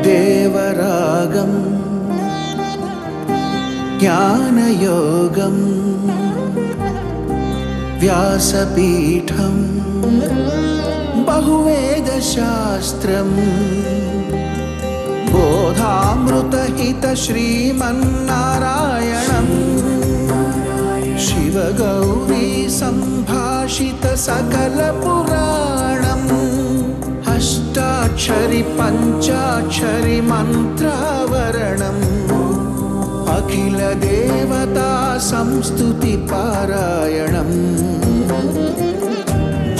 దేవరాగం జ్ఞానయోగం వ్యాసపీఠం బహువేదశాస్త్రం బోధామృతహిత శ్రీమన్నారాయణం శివగౌరీ సంభాషిత సకల పురాణం అష్టాక్షరి పంచాక్షరి మంత్రావరణం అఖిల దేవతా సంస్తుతి పారాయణం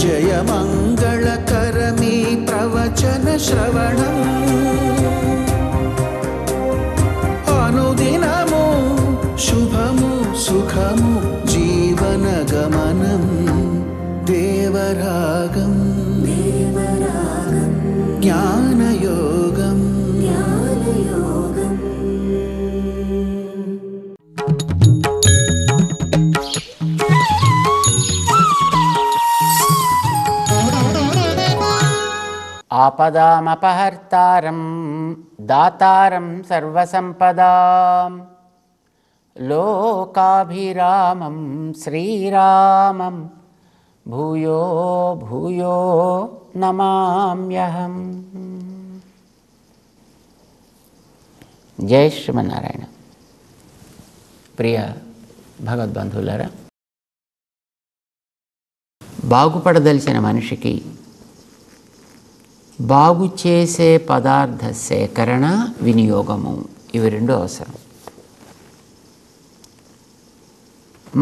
జయమంగళకరమీ ప్రవచన శ్రవణం అనుదినము శుభము సుఖము జీవన గమనం దేవరాగం జ్ఞానయోగం ఆపదామపహర్తారం దాతారం సర్వసంపదాం లోకాభిరామం శ్రీరామం భూయో భూయో నమామ్యహం. జై శ్రీమన్నారాయణ. ప్రియ భగవద్బంధువులారా, బాగుపడదలిచిన మనిషికి బాగు చేసే పదార్థ సేకరణ, వినియోగము, ఇవి రెండు అవసరం.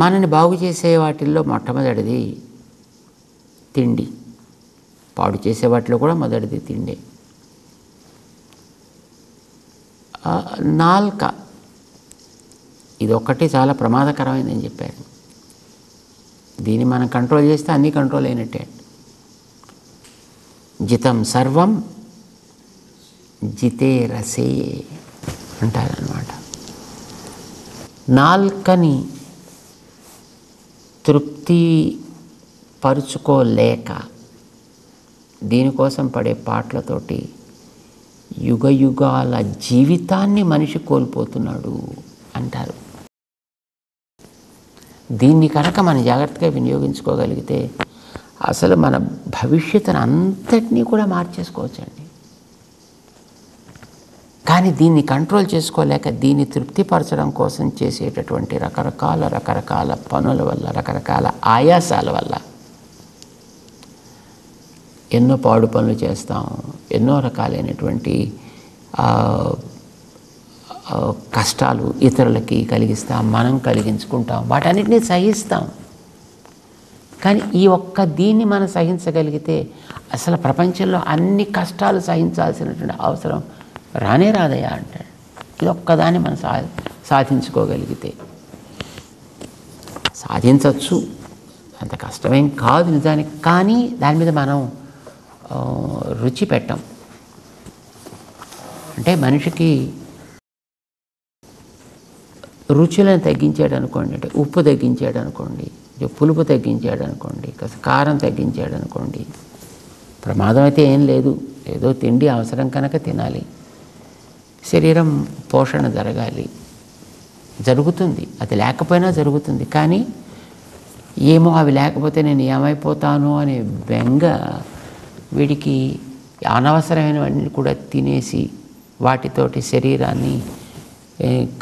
మనని బాగు చేసే వాటిల్లో మొట్టమొదటిది తిండి. పాడు చేసే వాటిలో కూడా మొదటిది తిండి. నాల్క, ఇదొక్కటి చాలా ప్రమాదకరమైందని చెప్పారు. దీన్ని మనం కంట్రోల్ చేస్తే అన్నీ కంట్రోల్ అయినట్టే. జితం సర్వం జితే రసే అంటారనమాట. నాల్కని తృప్తి పరుచుకోలేక దీనికోసం పడే పాటలతోటి యుగ యుగాల జీవితాన్ని మనిషి కోల్పోతున్నాడు అంటారు. దీన్ని కనుక మనం జాగ్రత్తగా వినియోగించుకోగలిగితే అసలు మన భవిష్యత్తును అంతటినీ కూడా మార్చేసుకోవచ్చండి. కానీ దీన్ని కంట్రోల్ చేసుకోలేక దీన్ని తృప్తిపరచడం కోసం చేసేటటువంటి రకరకాల పనుల వల్ల, రకరకాల ఆయాసాల వల్ల ఎన్నో పాడు పనులు చేస్తాం, ఎన్నో రకాలైనటువంటి కష్టాలు ఇతరులకి కలిగిస్తాం, మనం కలిగించుకుంటాం, వాటన్నిటినీ సహిస్తాం. కానీ ఈ ఒక్క దీన్ని మనం సహించగలిగితే అసలు ప్రపంచంలో అన్ని కష్టాలు సహించాల్సినటువంటి అవసరం రానే రాదయ్యా అంటాడు. ఇది ఒక్కదాన్ని మనం సాధించుకోగలిగితే సాధించవచ్చు, అంత కష్టమేం కాదు నిజానికి. కానీ దాని మీద మనం రుచి పెట్టం. అంటే మనిషికి రుచులను తగ్గించాడు అనుకోండి, అంటే ఉప్పు తగ్గించాడు అనుకోండి, పులుపు తగ్గించాడు అనుకోండి, కాస్త కారం తగ్గించాడు అనుకోండి, ప్రమాదం అయితే ఏం లేదు. ఏదో తిండి అవసరం కనుక తినాలి, శరీరం పోషణ జరగాలి, జరుగుతుంది. అది లేకపోయినా జరుగుతుంది. కానీ ఏమో అవి లేకపోతే నేను ఏమైపోతాను అనే బెంగ వీడికి అనవసరమైనవన్నీ కూడా తినేసి వాటితోటి శరీరాన్ని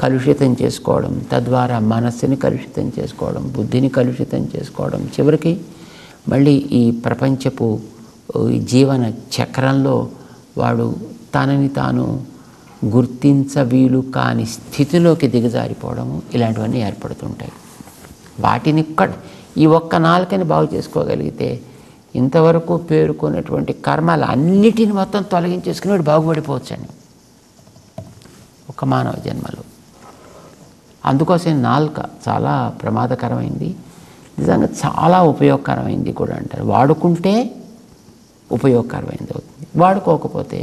కలుషితం చేసుకోవడం, తద్వారా మనస్సుని కలుషితం చేసుకోవడం, బుద్ధిని కలుషితం చేసుకోవడం, చివరికి మళ్ళీ ఈ ప్రపంచపు జీవన చక్రంలో వాడు తనని తాను గుర్తించవీలు కాని స్థితిలోకి దిగజారిపోవడము, ఇలాంటివన్నీ ఏర్పడుతుంటాయి. వాటిని ఈ ఒక్క నాలుకని బాగు చేసుకోగలిగితే ఇంతవరకు పేరుకున్నటువంటి కర్మలు అన్నిటిని మొత్తం తొలగించేసుకుని వాడు బాగుపడిపోవచ్చండి ఒక మానవ జన్మలో. అందుకోసం నాలుక చాలా ప్రమాదకరమైంది, నిజంగా చాలా ఉపయోగకరమైంది కూడా అంటారు. వాడుకుంటే ఉపయోగకరమైనది అవుతుంది, వాడుకోకపోతే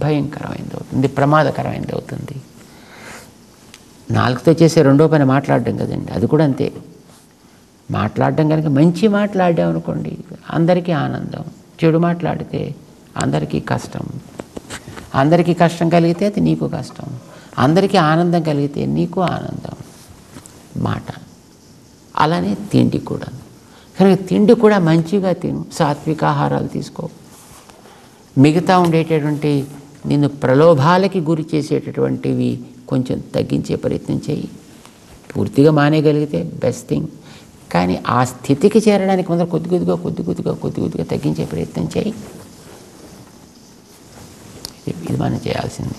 భయంకరమైనది అవుతుంది, ప్రమాదకరమైనది అవుతుంది. నాలుగుతో చేసే రెండో పని మాట్లాడడం కదండి, అది కూడా అంతే. మాట్లాడడం కనుక మంచి మాట్లాడాం అనుకోండి అందరికీ ఆనందం, చెడు మాట్లాడితే అందరికీ కష్టం. అందరికీ కష్టం కలిగితే అది నీకు కష్టం, అందరికీ ఆనందం కలిగితే నీకు ఆనందం. మాట అలానే తిండి కూడా. కనుక తిండి కూడా మంచిగా తిను, సాత్విక ఆహారాలు తీసుకో. మిగతా ఉండేటటువంటి నిన్ను ప్రలోభాలకి గురి చేసేటటువంటివి కొంచెం తగ్గించే ప్రయత్నం చేయి. పూర్తిగా మానేయగలిగితే బెస్ట్ థింగ్. కానీ ఆ స్థితికి చేరడానికి ముందర కొద్ది కొద్దిగా తగ్గించే ప్రయత్నం చేయి. ఇది మనం చేయాల్సింది.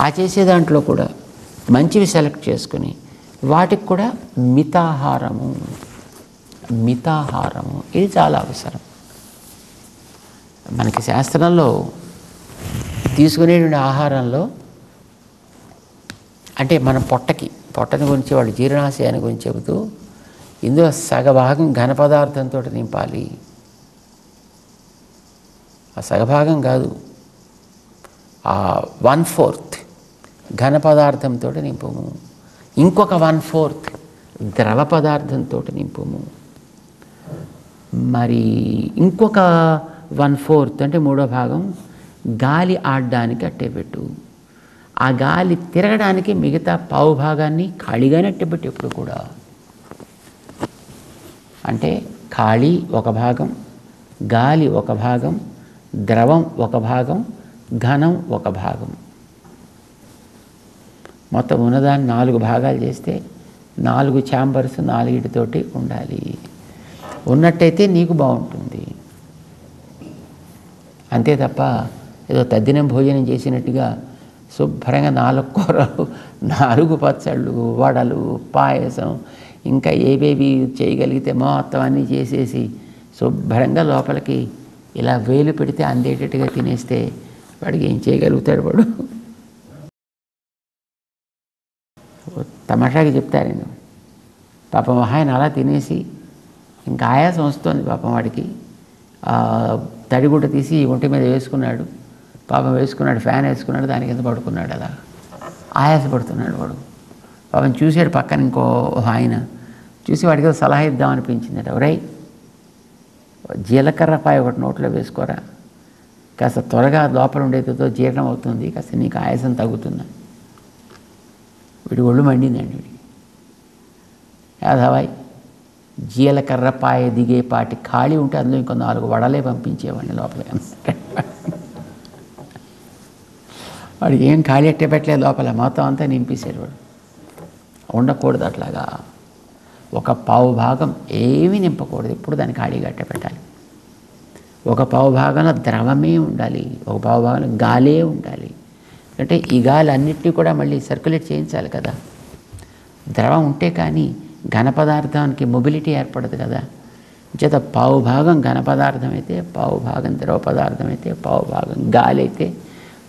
ఆ చేసే దాంట్లో కూడా మంచివి సెలెక్ట్ చేసుకుని వాటికి కూడా మితాహారము ఇది చాలా అవసరం. మనకి శాస్త్రంలో తీసుకునేటువంటి ఆహారంలో అంటే మన పొట్టని గురించి వాళ్ళు జీర్ణాశయాన్ని గురించి చెబుతూ ఇందులో సగభాగం ఘన పదార్థంతో నింపాలి. ఆ సగభాగం కాదు, ఆ 1/4 ఘన పదార్థంతో నింపుము, ఇంకొక 1/4 ద్రవ పదార్థంతో నింపుము, మరి ఇంకొక 1/4 అంటే 3వ భాగం గాలి ఆడడానికి అట్టేపెట్టు. ఆ గాలి తిరగడానికి మిగతా పావు భాగాన్ని ఖాళీగానే అట్టేపెట్టు ఎప్పుడు కూడా. అంటే ఖాళీ ఒక భాగం, గాలి ఒక భాగం, ద్రవం ఒక భాగం, ఘనం ఒక భాగం. మొత్తం ఉన్నదాన్ని 4 భాగాలు చేస్తే 4 ఛాంబర్స్ 4 ఉండాలి. ఉన్నట్టయితే నీకు బాగుంటుంది. అంతే తప్ప ఏదో తద్దినం భోజనం చేసినట్టుగా శుభ్రంగా 4 కూరలు, 4 పచ్చళ్ళు, వడలు, పాయసం, ఇంకా ఏవేవి చేయగలిగితే మొత్తం అన్నీ చేసేసి శుభ్రంగా లోపలికి ఇలా వేలు పెడితే అందేటట్టుగా తినేస్తే వాడికి ఏం చేయగలుగుతాడు వాడు? తమాషాకి చెప్తారు. పాపం ఆయన అలా తినేసి ఇంకా ఆయాసం వస్తుంది పాపం వాడికి. తడిగుడ్డ తీసి ఒంటి మీద వేసుకున్నాడు, పాపం వేసుకున్నాడు, ఫ్యాన్ వేసుకున్నాడు, దాని కింద పడుకున్నాడు. అలా ఆయాసపడుతున్నాడు వాడు. పాపం చూశాడు పక్కన ఇంకో ఆయన, చూసి వాడికి సలహా ఇద్దామనిపించింది. ఒరేయ్, జీలకర్రపాయ ఒకటి నోట్లో వేసుకోరా, కాస్త త్వరగా లోపల ఉండేదితో జీర్ణం అవుతుంది, కాస్త నీకు ఆయాసం తగ్గుతుంది. వీడి ఒళ్ళు మండిందండి. వీడికి యాదవాయ్ జీలకర్రపాయ దిగేపాటి ఖాళీ ఉంటే అందులో ఇంకో 4 వడలే పంపించేవాడిని లోపల. వాడు ఏం ఖాళీ అట్టే పెట్టలేదు లోపల, మొత్తం అంతా నింపేశాడు వాడు. ఉండకూడదు అట్లాగా. ఒక పావు భాగం ఏమీ నింపకూడదు, ఎప్పుడు దాన్ని ఖాళీగా అట్టే పెట్టాలి. ఒక పావు భాగంలో ద్రవమే ఉండాలి, ఒక పావు భాగంలో గాలే ఉండాలి. అంటే ఈ గాలి అన్నిటినీ కూడా మళ్ళీ సర్క్యులేట్ చేయించాలి కదా. ద్రవం ఉంటే కానీ ఘన పదార్థానికి మొబిలిటీ ఏర్పడదు కదా. చేత పావు భాగం ఘన పదార్థం అయితే, పావు భాగం ద్రవ పదార్థం అయితే, పావు భాగం గాలి అయితే,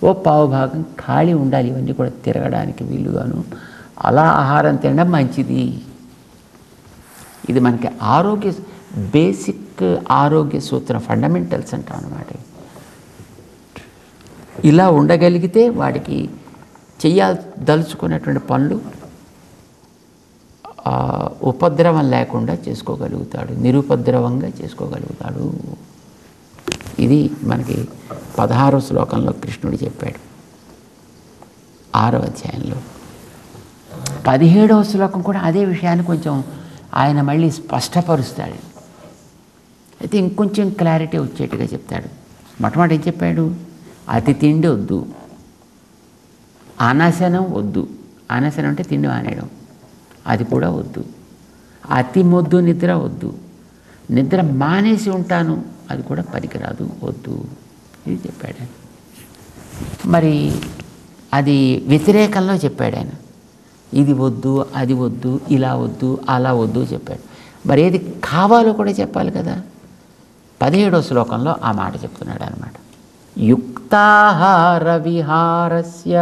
ఓ పావు భాగం ఖాళీ ఉండాలి. ఇవన్నీ కూడా తిరగడానికి వీలుగాను. అలా ఆహారం తినడం మంచిది. ఇది మనకి బేసిక్ ఆరోగ్య సూత్రం, ఫండమెంటల్స్ అంటాం అన్నమాట. ఇలా ఉండగలిగితే వాడికి దలుచుకున్నటువంటి పనులు ఉపద్రవం లేకుండా చేసుకోగలుగుతాడు, నిరుపద్రవంగా చేసుకోగలుగుతాడు. ఇది మనకి 16వ శ్లోకంలో కృష్ణుడు చెప్పాడు 6వ అధ్యాయంలో. 17వ శ్లోకం కూడా అదే విషయాన్ని కొంచెం ఆయన మళ్ళీ స్పష్టపరుస్తాడు. అయితే ఇంకొంచెం క్లారిటీ వచ్చేట్టుగా చెప్తాడు. మొట్టమొదటి ఏం చెప్పాడు? అతి తిండి వద్దు, అనశనం వద్దు. అనశనం అంటే తిండి మానేయడం, అది కూడా వద్దు. అతి మొద్దు నిద్ర వద్దు, నిద్ర మానేసి ఉంటాను అది కూడా పనికిరాదు, వద్దు. ఇది చెప్పాడు ఆయన. మరి అది వ్యతిరేకంలో చెప్పాడు ఆయన. ఇది వద్దు, అది వద్దు, ఇలా వద్దు, అలా వద్దు చెప్పాడు. మరి ఏది కావాలో కూడా చెప్పాలి కదా. 17వ శ్లోకంలో ఆ మాట చెప్తున్నాడు అన్నమాట. యుక్తాహార విహారస్య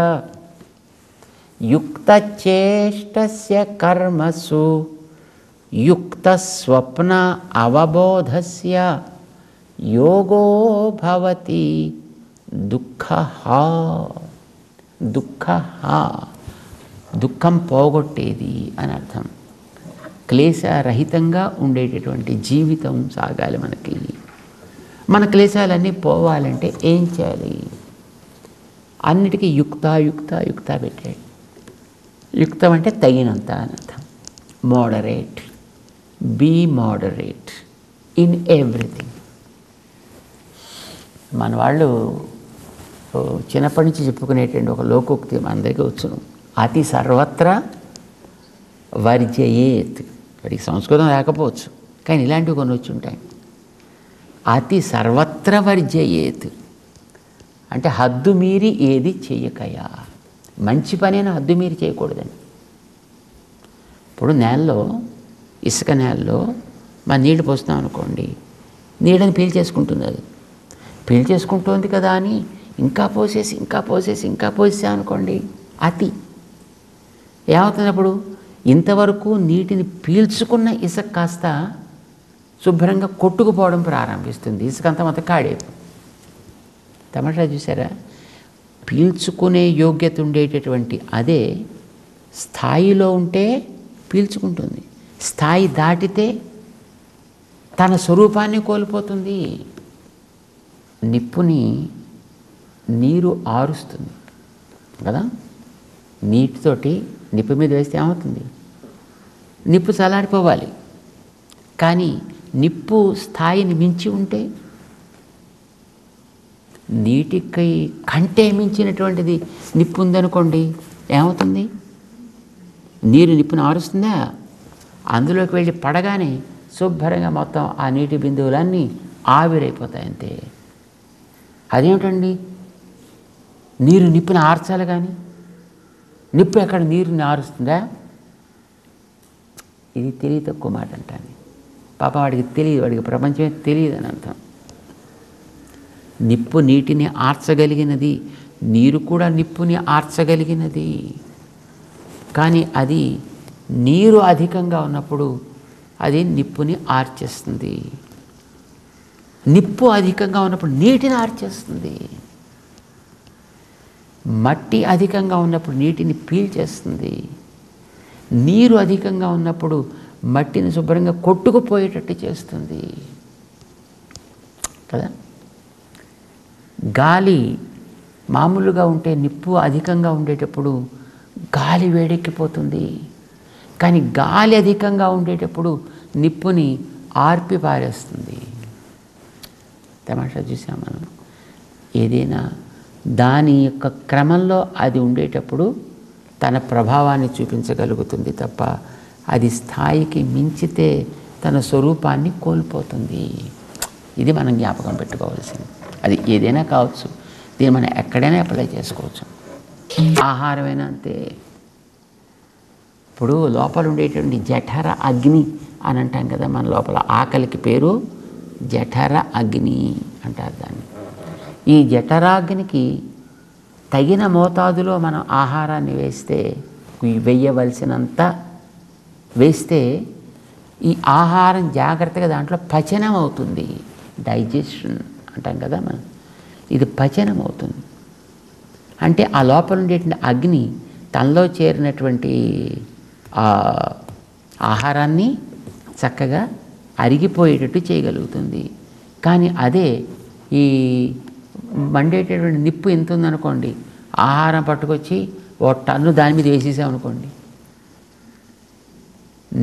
యుక్తచేష్టస్య కర్మసు యుక్త స్వప్న అవబోధస్య యోగో భవతి దుఃఖః. దుఃఖం పోగొట్టేది అని అర్థం. క్లేశరహితంగా ఉండేటటువంటి జీవితం సాగాలి మనకి. మన క్లేశాలన్నీ పోవాలంటే ఏం చేయాలి? అన్నిటికీ యుక్త పెట్టాడు. యుక్తం అంటే తగినంత అని అర్థం. Moderate, be moderate in everything. మన వాళ్ళు చిన్నప్పటి నుంచి చెప్పుకునేటువంటి ఒక లోకోక్తి మనందరికీ వచ్చును. అతి సర్వత్రా వర్జయేత్. వాడికి సంస్కృతం రాకపోవచ్చు, కానీ ఇలాంటివి కొన్ని వచ్చి ఉంటాయి. అతి సర్వత్ర వర్జయేత్ అంటే హద్దు మీరి ఏది చేయకయా. మంచి పనైనా హద్దు మీరి చేయకూడదండి. ఇప్పుడు నేలలో, ఇసుక నేలలో మన నీళ్ళు పోస్తాం అనుకోండి, నీళ్ళని పీల్చేసుకుంటుంది. అది పీల్చేసుకుంటుంది కదా అని ఇంకా పోసేసి అనుకోండి, అతి ఏమవుతున్నప్పుడు ఇంతవరకు నీటిని పీల్చుకున్న ఇసుక కాస్త శుభ్రంగా కొట్టుకుపోవడం ప్రారంభిస్తుంది. ఇసుకంతా మొత్తం కాడేపు. తమాషా చూసారా? పీల్చుకునే యోగ్యత ఉండేటటువంటి అదే స్థాయిలో ఉంటే పీల్చుకుంటుంది, స్థాయి దాటితే తన స్వరూపాన్ని కోల్పోతుంది. నిప్పుని నీరు ఆరుస్తుంది కదా, నీటితోటి నిప్పు మీద వేస్తే ఏమవుతుంది? నిప్పు చల్లారిపోవాలి. కానీ నిప్పు స్థాయిని మించి ఉంటే, నీటికి కంటే మించినటువంటిది నిప్పు ఉందనుకోండి, ఏమవుతుంది? నీరు నిప్పును ఆరుస్తుందా? అందులోకి వెళ్ళి పడగానే శుభ్రంగా మొత్తం ఆ నీటి బిందువులన్నీ ఆవిరైపోతాయి అంతే. అదేమిటండి, నీరు నిప్పుని ఆర్చాలి, కానీ నిప్పు ఎక్కడ నీరుని ఆరుస్తుందా? ఇది తెలివి తక్కువ మాట అంటాను. పాపం వాడికి తెలియదు, వాడికి ప్రపంచమే తెలియదు అని అర్థం. నిప్పు నీటిని ఆర్చగలిగినది, నీరు కూడా నిప్పుని ఆర్చగలిగినది. కానీ అది నీరు అధికంగా ఉన్నప్పుడు అది నిప్పుని ఆర్చేస్తుంది. నిప్పు అధికంగా ఉన్నప్పుడు నీటిని ఆర్చేస్తుంది. మట్టి అధికంగా ఉన్నప్పుడు నీటిని పీల్చేస్తుంది. నీరు అధికంగా ఉన్నప్పుడు మట్టిని శుభ్రంగా కొట్టుకుపోయేటట్టు చేస్తుంది కదా. గాలి మామూలుగా ఉంటే నిప్పు అధికంగా ఉండేటప్పుడు గాలి వేడెక్కిపోతుంది. కానీ గాలి అధికంగా ఉండేటప్పుడు నిప్పుని ఆర్పి పారేస్తుంది. తమాషా చూసాం మనం. ఏదైనా దాని యొక్క క్రమంలో అది ఉండేటప్పుడు తన ప్రభావాన్ని చూపించగలుగుతుంది తప్ప అది స్థాయికి మించితే తన స్వరూపాన్ని కోల్పోతుంది. ఇది మనం జ్ఞాపకం పెట్టుకోవాల్సింది. అది ఏదైనా కావచ్చు, దీన్ని మనం ఎక్కడైనా అప్లై చేసుకోవచ్చు. ఆహారమైనా అంతే. ఇప్పుడు లోపల ఉండేటువంటి జఠర అగ్ని అని అంటాం కదా, మన లోపల ఆకలికి పేరు జఠర అగ్ని అంటారు దాన్ని. ఈ జఠరాగ్నికి తగిన మోతాదులో మనం ఆహారాన్ని వేస్తే, వేయవలసినంత వేస్తే ఈ ఆహారం జాగ్రత్తగా దాంట్లో పచనం అవుతుంది. డైజెషన్ అంటాం కదా మనం, ఇది పచనం అవుతుంది. అంటే ఆ లోపల ఉండేటువంటి అగ్ని తనలో చేరినటువంటి ఆహారాన్ని చక్కగా అరిగిపోయేటట్టు చేయగలుగుతుంది. కానీ అదే ఈ మండేటటువంటి నిప్పు ఎంత ఉందనుకోండి, ఆహారం పట్టుకొచ్చి ఓ టన్ను దాని మీద వేసేసామనుకోండి,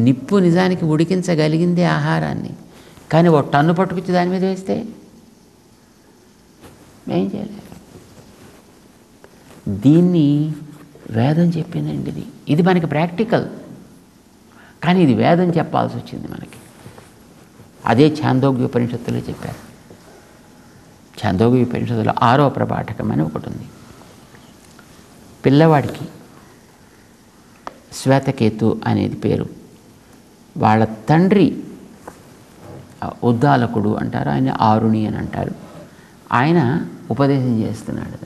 నిప్పు నిజానికి ఉడికించగలిగిందే ఆహారాన్ని, కానీ ఓ టన్ను పట్టుకొచ్చి దాని మీద వేస్తే ఏం చేయలేదు. దీన్ని వేదం చెప్పిందండి. ఇది మనకి ప్రాక్టికల్, కానీ ఇది వేదం చెప్పాల్సి వచ్చింది మనకి. అదే ఛాందోగ్య ఉపనిషత్తులో చెప్పారు. ఛాందోగ్య ఉపనిషత్తులో 6వ ప్రపాఠకం అని ఒకటి ఉంది. పిల్లవాడికి శ్వేతకేతు అనేది పేరు. వాళ్ళ తండ్రి ఉద్దాలకుడు అంటారు, ఆయన ఆరుణి అని అంటారు. ఆయన ఉపదేశం చేస్తున్నాడు.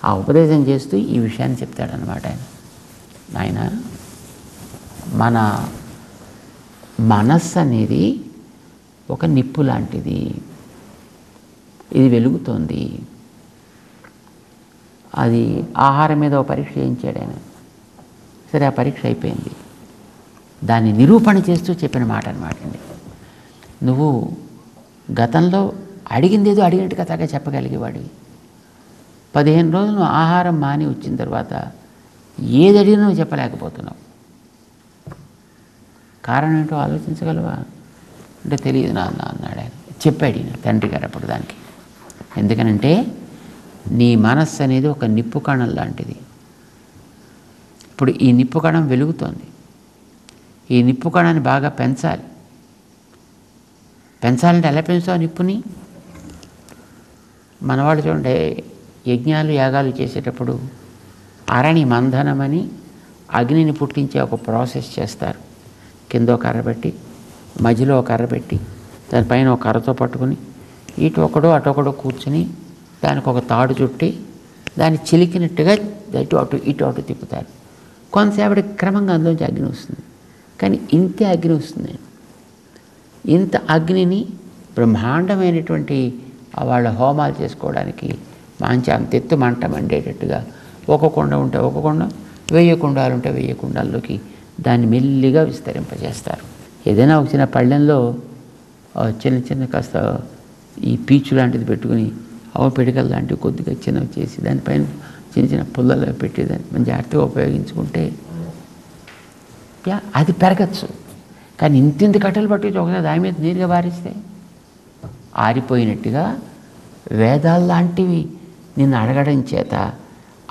ఆ ఉపదేశం చేస్తూ ఈ విషయాన్ని చెప్తాడనమాట. ఆయన మన మనస్సు అనేది ఒక నిప్పు లాంటిది, ఇది వెలుగుతోంది. అది ఆహారం మీద ఒక పరీక్ష చేయించాడు ఆయన. సరే, ఆ పరీక్ష అయిపోయింది. దాన్ని నిరూపణ చేస్తూ చెప్పిన మాట అనమాట అండి. నువ్వు గతంలో అడిగిందేదో అడిగినట్టు కథగా చెప్పగలిగేవాడివి. 15 రోజులు నువ్వు ఆహారం మాని వచ్చిన తర్వాత ఏది అడిగినా నువ్వు చెప్పలేకపోతున్నావు. కారణం ఏంటో ఆలోచించగలవా అంటే తెలియదు నాన్న అన్నాడు ఆయన. చెప్పాడు ఈయన తండ్రి గారు అప్పుడు దానికి. ఎందుకనంటే నీ మనస్సు అనేది ఒక నిప్పు కణం లాంటిది. ఇప్పుడు ఈ నిప్పు కణం వెలుగుతోంది. ఈ నిప్పు కణాన్ని బాగా పెంచాలి. పెంచాలంటే ఎలా పెంచుతావు నిప్పుని? మనవాళ్ళు చూడండి, యజ్ఞాలు యాగాలు చేసేటప్పుడు అరణి మంధనమని అగ్నిని పుట్టించే ఒక ప్రాసెస్ చేస్తారు. కింద ఒక కర్ర పెట్టి, మధ్యలో ఒక కర్ర పెట్టి, దానిపైన ఒక కర్రతో పట్టుకుని ఇటు ఒకడు అటొకడు కూర్చుని దానికి ఒక తాడు చుట్టి దాన్ని చిలికినట్టుగా ఇటు అటు తిప్పుతారు. కొంతసేపటికి క్రమంగా అందులోంచి అగ్ని వస్తుంది. కానీ ఇంతే అగ్ని వస్తుంది. ఇంత అగ్నిని బ్రహ్మాండమైనటువంటి వాళ్ళ హోమాలు చేసుకోవడానికి మంచి అంత ఎత్తు మంట మండేటట్టుగా ఒక కొండ ఉంటే ఒక కొండ, 1000 కుండాలు ఉంటే 1000 కుండాల్లోకి దాన్ని మెల్లిగా విస్తరింపజేస్తారు. ఏదైనా ఒక చిన్న పళ్ళెంలో చిన్న చిన్న కాస్త ఈ పీచు లాంటిది పెట్టుకుని పిడికలు లాంటివి కొద్దిగా చిన్నవి చేసి దానిపైన చిన్న చిన్న పుల్లలు పెట్టి దాన్ని మంచి జాగ్రత్తగా ఉపయోగించుకుంటే అది పెరగచ్చు. కానీ ఇంతింత కట్టెలు పట్టి ఒకసారి దాని మీద నీరుగా బారిస్తే ఆరిపోయినట్టుగా వేదాలు లాంటివి నిన్ను అడగడం చేత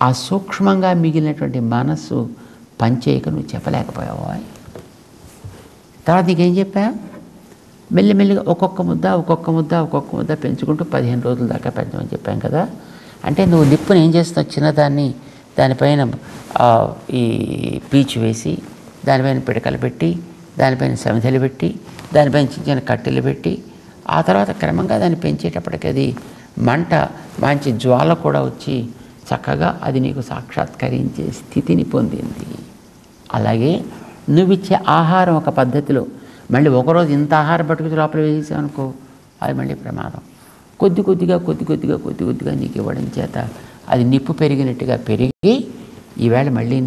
ఆ సూక్ష్మంగా మిగిలినటువంటి మనస్సు పనిచేయక నువ్వు చెప్పలేకపోయావు. తర్వాత నీకేం చెప్పా? మెల్లిమెల్లిగా ఒక్కొక్క ముద్ద పెంచుకుంటూ 15 రోజుల దాకా పెంచమని చెప్పాం కదా. అంటే నువ్వు నిప్పుని ఏం చేస్తావు? చిన్నదాన్ని దానిపైన ఈ పీచు వేసి దానిపైన పిడకలు పెట్టి దానిపైన సమిధలు పెట్టి దానిపైన చిన్న చిన్న కట్టెలు పెట్టి ఆ తర్వాత క్రమంగా దాన్ని పెంచేటప్పటికి అది మంట మంచి జ్వాల కూడా వచ్చి చక్కగా అది నీకు సాక్షాత్కరించే స్థితిని పొందింది. అలాగే నువ్విచ్చే ఆహారం ఒక పద్ధతిలో మళ్ళీ ఒకరోజు ఇంత ఆహారం పట్టుకుని లోపల వేసేసావు అనుకో, అది మళ్ళీ ప్రమాదం. కొద్ది కొద్దిగా నీకు ఇవ్వడం చేత అది నిప్పు పెరిగినట్టుగా పెరిగి ఈవేళ మళ్ళీ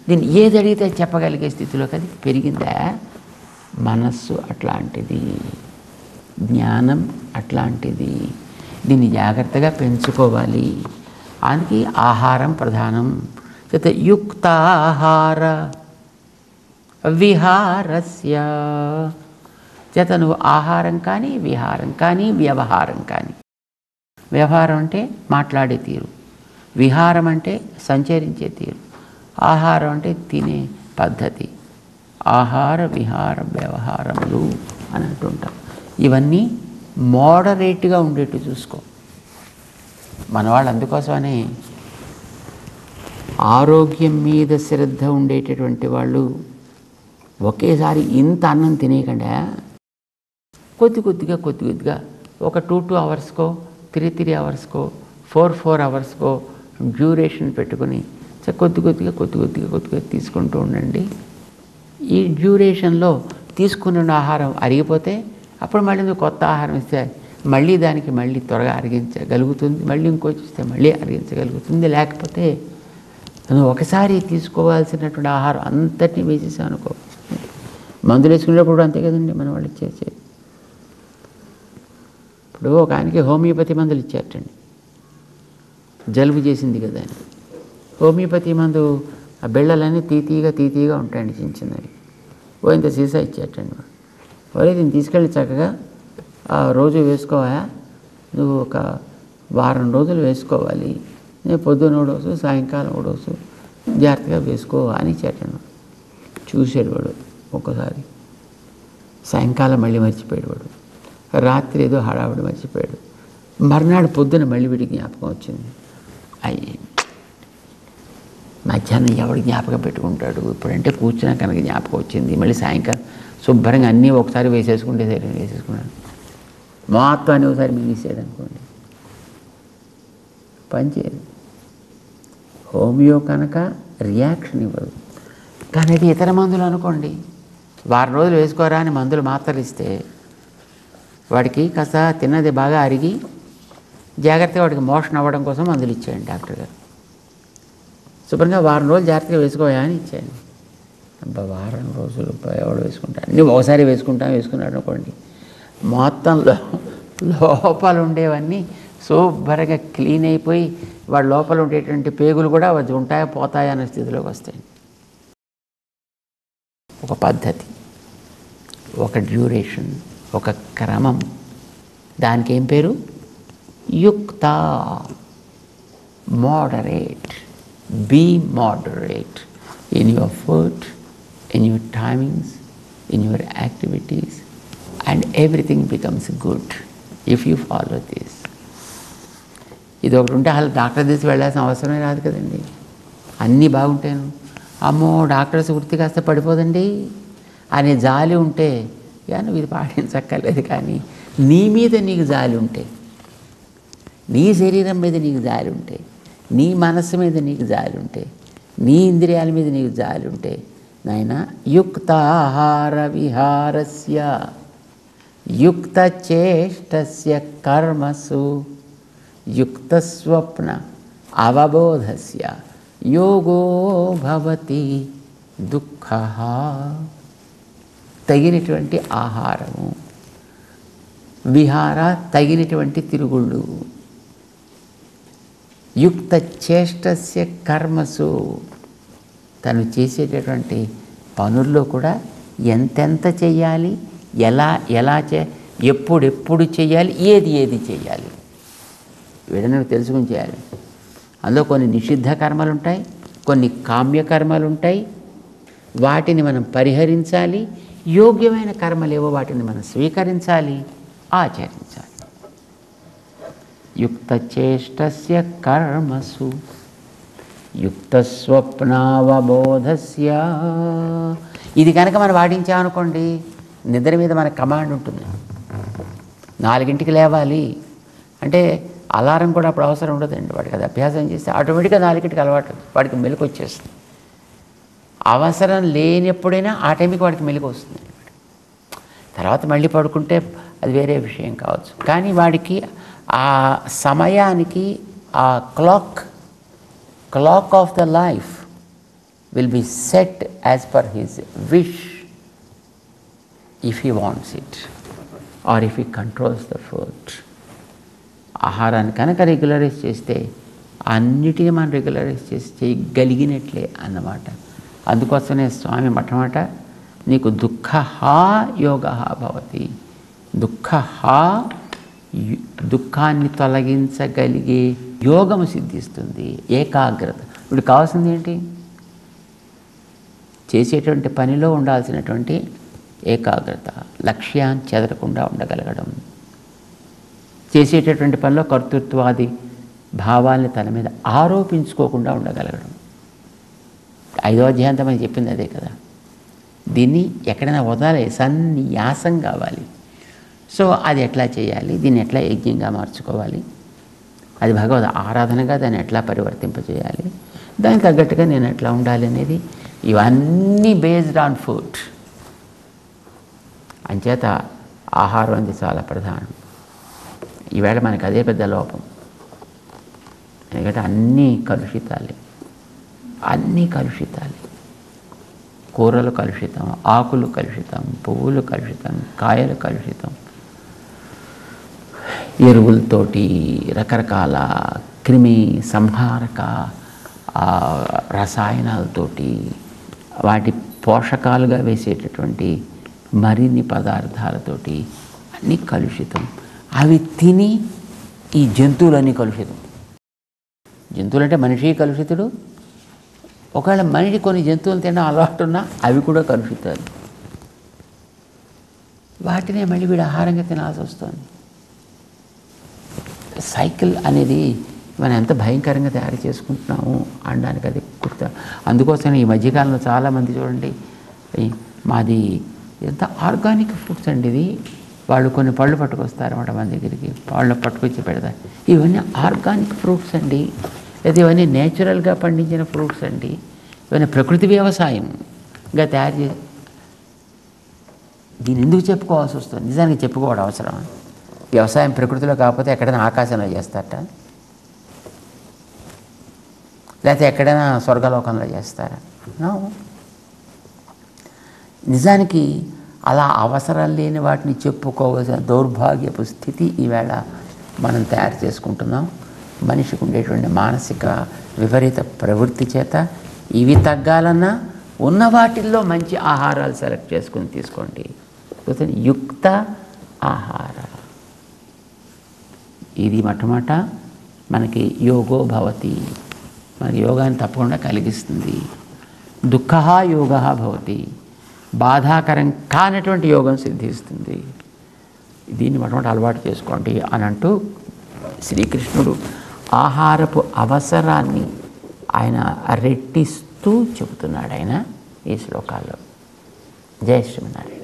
దీన్ని ఏది అడిగితే చెప్పగలిగే స్థితిలోకి అది పెరిగిందా. మనస్సు అట్లాంటిది, జ్ఞానం అట్లాంటిది. దీన్ని జాగ్రత్తగా పెంచుకోవాలి. అందుకే ఆహారం ప్రధానం. చేత యుక్తాహార విహారస్య చేత నువ్వు ఆహారం కానీ విహారం కానీ వ్యవహారం కానీ, వ్యవహారం అంటే మాట్లాడే తీరు, విహారం అంటే సంచరించే తీరు, ఆహారం అంటే తినే పద్ధతి. ఆహార విహార వ్యవహారములు అని అంటుంటాం. ఇవన్నీ మోడరేట్గా ఉండేట్టు చూసుకో. మన వాళ్ళు అందుకోసమనే ఆరోగ్యం మీద శ్రద్ధ ఉండేటటువంటి వాళ్ళు ఒకేసారి ఇంత అన్నం తినేయకుండా కొద్దిగా ఒక 2 అవర్స్కో 3 అవర్స్కో 4 అవర్స్కో డ్యూరేషన్ పెట్టుకుని కొద్దిగా తీసుకుంటూ ఉండండి. ఈ డ్యూరేషన్లో తీసుకున్న ఆహారం అరిగిపోతే అప్పుడు మళ్ళీ నువ్వు కొత్త ఆహారం ఇస్తే మళ్ళీ దానికి మళ్ళీ త్వరగా అరిగించగలుగుతుంది, మళ్ళీ ఇంకొచ్చి ఇస్తే మళ్ళీ అరిగించగలుగుతుంది. లేకపోతే నువ్వు ఒకసారి తీసుకోవాల్సినటువంటి ఆహారం అంతటినీ వేసేసావు అనుకో. మందులు వేసుకునేటప్పుడు అంతే కదండి మన వాళ్ళు ఇచ్చేసేది. ఇప్పుడు ఒక ఆయనకి హోమియోపతి మందులు ఇచ్చారటండి, జలుబు చేసింది కదా అని. హోమియోపతి మందు ఆ బిళ్ళలన్నీ తీతీగా ఉంటాయండి, చిన్నవి. ఇంత సీసా ఇచ్చేటండి. ఒరే దీన్ని తీసుకెళ్ళి చక్కగా రోజు వేసుకోవా, నువ్వు ఒక వారం రోజులు వేసుకోవాలి, నేను పొద్దున్న డోసు సాయంకాలం డోసు జాగ్రత్తగా వేసుకో అని ఇచ్చేటండి. చూసాడు వాడు ఒక్కసారి, సాయంకాలం మళ్ళీ మర్చిపోయాడు వాడు, రాత్రి ఏదో హడావుడి మర్చిపోయాడు. మర్నాడు పొద్దున మళ్ళీ వీడికి జ్ఞాపకం వచ్చింది. మధ్యాహ్నం ఎవడు జ్ఞాపకం పెట్టుకుంటాడు, ఇప్పుడంటే కూర్చున్నా కనుక జ్ఞాపకం వచ్చింది. మళ్ళీ సాయంకాలం శుభ్రంగా అన్నీ ఒకసారి వేసేసుకుంటే సరే వేసేసుకున్నాడు. మొత్తం అని ఒకసారి మిగిలిసాడు అనుకోండి, పనిచేయదు. హోమియో కనుక రియాక్షన్ ఇవ్వదు. కానీ అది ఇతర మందులు అనుకోండి, వారం రోజులు వేసుకోరా అని మందులు మాత్రలు ఇస్తే వాడికి కాస్త తిన్నది బాగా అరిగి జాగ్రత్తగా వాడికి మోషన్ అవ్వడం కోసం మందులు ఇచ్చేయండి డాక్టర్ గారు. శుభ్రంగా వారం రోజులు జాగ్రత్తగా వేసుకోయా అని ఇచ్చేయండి. వారం రోజులు ఎవడు వేసుకుంటాడు, నువ్వు ఒకసారి వేసుకున్నాడు అనుకోండి, మొత్తంలో లోపల ఉండేవన్నీ శుభ్రంగా క్లీన్ అయిపోయి వాడి లోపల ఉండేటువంటి పేగులు కూడా ఉంటాయా పోతాయా అనే స్థితిలోకి వస్తాయి. ఒక పద్ధతి, ఒక డ్యూరేషన్, ఒక క్రమం, దానికి ఏం పేరు? యుక్త. Moderate. Be moderate in your food, in your timings, in your activities, and everything becomes good if you follow this. ఇది ఒకటి ఉంటే అసలు డాక్టర్ తీసి వెళ్ళాల్సిన అవసరమే రాదు కదండి. అన్నీ బాగుంటాను, అమ్మో డాక్టర్స్ వృత్తి కాస్త పడిపోదండి అనే జాలి ఉంటే నువ్వు ఇది పాటించక్కర్లేదు. కానీ నీ మీద నీకు జాలి ఉంటే, నీ శరీరం మీద నీకు జాలి ఉంటే, నీ మనస్సు మీద నీకు జాలి ఉంటే, నీ ఇంద్రియాల మీద నీకు జాలి ఉంటే, నాయన యుక్తాహార విహారస్య యుక్తచేష్టస్య కర్మసు యుక్తస్వప్న అవబోధస్య యోగో భవతి దుఃఖః. తగినటువంటి ఆహారము, విహార తగినటువంటి తిరుగుళ్ళు, యుక్తచేష్టస్య కర్మసు తను చేసేటటువంటి పనుల్లో కూడా ఎంతెంత చేయాలి, ఎలా ఎప్పుడెప్పుడు చేయాలి, ఏది చేయాలి, వీడని తెలుసుకుని చేయాలి. అందులో కొన్ని నిషిద్ధ కర్మలు ఉంటాయి, కొన్ని కామ్యకర్మలు ఉంటాయి, వాటిని మనం పరిహరించాలి. యోగ్యమైన కర్మలేవో వాటిని మనం స్వీకరించాలి, ఆచరించాలి. యుక్తచేష్టస్య కర్మసు యుక్తస్వప్నావబోధస్య. ఇది కనుక మనం పాటించామనుకోండి, నిద్ర మీద మన కమాండ్ ఉంటుంది. 4ంటికి లేవాలి అంటే అలారం కూడా అప్పుడు అవసరం ఉండదండి. వాడికి అది అభ్యాసం చేస్తే ఆటోమేటిక్గా 4ంటికి అలవాటు, వాడికి మెలకు వచ్చేస్తుంది. అవసరం లేనప్పుడైనా ఆ టైంకి వాడికి మెలకు వస్తుంది. తర్వాత మళ్ళీ పడుకుంటే అది వేరే విషయం కావచ్చు. కానీ వాడికి ఆ సమయానికి ఆ clock of the life will be set as per his wish if he wants it or if he controls the food. ఆహారాన్ని కనుక రెగ్యులరైజ్ చేస్తే అన్నిటినీ మనం రెగ్యులరైజ్ చేసి చేయగలిగినట్లే అన్నమాట. అందుకోసమే స్వామి మొట్టమొదట నీకు దుఃఖః యోగః భవతి, దుఃఖాన్ని తొలగించగలిగే యోగము సిద్ధిస్తుంది, ఏకాగ్రత. ఇప్పుడు కావాల్సింది ఏంటి? చేసేటువంటి పనిలో ఉండాల్సినటువంటి ఏకాగ్రత, లక్ష్యాన్ని చెదరకుండా ఉండగలగడం, చేసేటటువంటి పనిలో కర్తృత్వాది భావాల్ని తన మీద ఆరోపించుకోకుండా ఉండగలగడం. 5వ అధ్యాయంతో మనం చెప్పింది అదే కదా. దీన్ని ఎక్కడైనా వదలే సన్యాసం కావాలి. సో అది ఎట్లా చేయాలి, దీన్ని ఎట్లా యజ్ఞంగా మార్చుకోవాలి, అది భగవద్ ఆరాధనగా దాన్ని ఎట్లా పరివర్తింపజేయాలి, దానికి తగ్గట్టుగా నేను ఎట్లా ఉండాలి అనేది, ఇవన్నీ బేస్డ్ ఆన్ ఫుడ్. అంచేత ఆహారం అనేది చాలా ప్రధానం. ఈవేళ మనకు అదే పెద్ద లోపం. ఎందుకంటే అన్నీ కలుషితాలే. కూరలు కలుషితం, ఆకులు కలుషితం, పువ్వులు కలుషితం, కాయలు కలుషితం, ఎరువులతోటి రకరకాల క్రిమి సంహారక రసాయనాలతోటి, వాటి పోషకాలుగా వేసేటటువంటి మరిన్ని పదార్థాలతోటి అన్నీ కలుషితం. అవి తిని ఈ జంతువులన్నీ కలుషితం. జంతువులు అంటే మనిషి కలుషితుడు. ఒకవేళ మనిషి కొన్ని జంతువులు తినడం అలవాటు ఉన్నా అవి కూడా కలుషితాలు. వాటినే మళ్ళీ వీడు ఆహారంగా తినాల్సి వస్తుంది. సైకిల్ అనేది మనం ఎంత భయంకరంగా తయారు చేసుకుంటున్నాము అనడానికి అది గుర్త. అందుకోసం ఈ మధ్యకాలంలో చాలామంది చూడండి, మాది ఎంత ఆర్గానిక్ ఫ్రూట్స్ అండి ఇది, వాళ్ళు కొన్ని పళ్ళు పట్టుకొస్తారన్నమాట మన దగ్గరికి, పళ్ళు పట్టుకొచ్చి పెడతారు. ఇవన్నీ ఆర్గానిక్ ఫ్రూట్స్ అండి, లేదా ఇవన్నీ నేచురల్గా పండించిన ఫ్రూట్స్ అండి, ఇవన్నీ ప్రకృతి వ్యవసాయంగా తయారు చేసి. దీన్ని ఎందుకు చెప్పుకోవాల్సి వస్తుంది? నిజానికి చెప్పుకోవడం అవసరం. వ్యవసాయం ప్రకృతిలో కాకపోతే ఎక్కడైనా ఆకాశంలో చేస్తారట, లేకపోతే ఎక్కడైనా స్వర్గలోకంలో చేస్తారా? నో. నిజానికి అలా అవసరం లేని వాటిని చెప్పుకోవాల్సిన దౌర్భాగ్యపు స్థితి ఈవేళ మనం తయారు చేసుకుంటున్నాం. మనిషికి ఉండేటువంటి మానసిక విపరీత ప్రవృత్తి చేత ఇవి తగ్గాలన్నా ఉన్న వాటిల్లో మంచి ఆహారాలు సెలెక్ట్ చేసుకుని తీసుకోండి. యుక్త ఆహార, ఇది మొట్టమొదట మనకి యోగో భవతి, మనకి యోగాన్ని తప్పకుండా కలిగిస్తుంది. దుఃఖ యోగ భవతి, బాధాకరం కానటువంటి యోగం సిద్ధిస్తుంది. దీన్ని మొట్టమొదటి అలవాటు చేసుకోండి అని అంటూ శ్రీకృష్ణుడు ఆహారపు అవసరాన్ని ఆయన రెట్టిస్తూ చెబుతున్నాడు ఆయన ఈ శ్లోకాల్లో. జయ శ్రీమన్నారాయణ.